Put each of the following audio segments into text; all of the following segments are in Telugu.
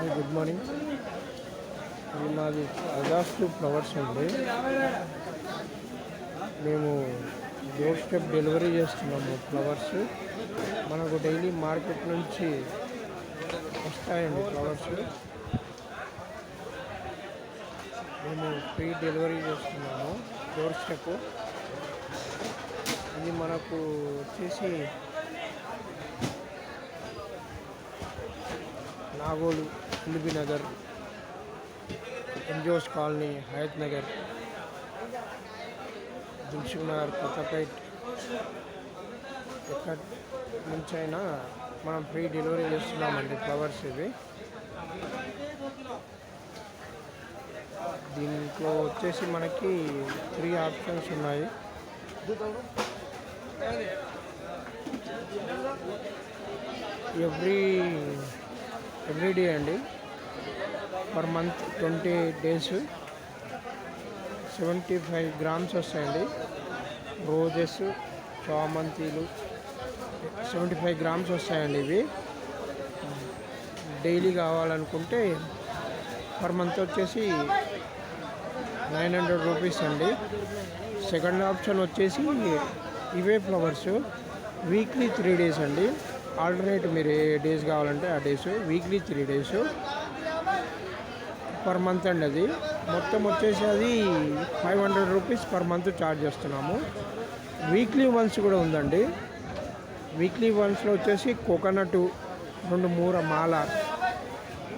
Hi good morning. ఇది మాది అజాస్టు ఫ్లవర్స్ అండి. మేము డోర్ స్టెప్ డెలివరీ చేస్తున్నాము ఫ్లవర్స్. మనకు డైలీ మార్కెట్ నుంచి వస్తాయండి ఫ్లవర్స్. మేము ఫ్రీ డెలివరీ చేస్తున్నాము డోర్ స్టెప్. ఇది మనకు వచ్చేసి నాగోలు, ఎల్బీ నగర్, ఎన్జిఓస్ కాలనీ, హయత్ నగర్, దిల్సుఖ్ నగర్, కొత్తపేట్, ఎక్కడి నుంచైనా మనం ఫ్రీ డెలివరీ చేస్తున్నామండి ఫ్లవర్స్. ఇవి దీంట్లో వచ్చేసి మనకి 3 ఆప్షన్స్ ఉన్నాయి. ఎవ్రీ డే అండి, పర్ మంత్ 20 days 75 grams వస్తాయండి. రోజెస్, చామంతిలు 75 grams వస్తాయండి. ఇవి డైలీ కావాలనుకుంటే పర్ మంత్ వచ్చేసి 900 రూపీస్ అండి. సెకండ్ ఆప్షన్ వచ్చేసి ఇవే ఫ్లవర్స్ వీక్లీ 3 days అండి. ఆల్టర్నేట్ మీరు ఏ డేస్ కావాలంటే ఆ days, weekly 3 days per month అండి. అది మొత్తం వచ్చేసి అది 500 రూపీస్ పర్ మంత్ ఛార్జ్ చేస్తున్నాము. వీక్లీ వన్స్ కూడా ఉందండి. వీక్లీ వన్స్లో వచ్చేసి కోకోనట్, 2 మూర మాల,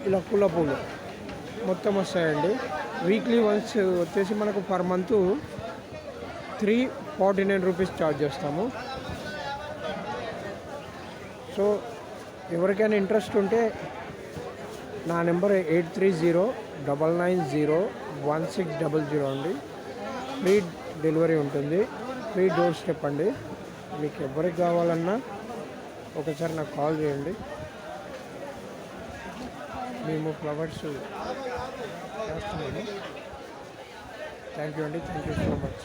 ఇలా పుల్ల పూలు మొత్తం వస్తాయండి. వీక్లీ వన్స్ వచ్చేసి మనకు పర్ మంత్ 349 రూపీస్ ఛార్జ్ చేస్తాము. సో ఎవరికైనా ఇంట్రెస్ట్ ఉంటే నా నెంబర్ 8309901600 అండి. ఫ్రీ డెలివరీ ఉంటుంది, ఫ్రీ డోర్ స్టెప్ అండి. మీకు ఎవరికి కావాలన్నా ఒకసారి నాకు కాల్ చేయండి. మేము ఫ్లవర్స్ చేస్తున్నాము. థ్యాంక్ యూ అండి. Thank you so much.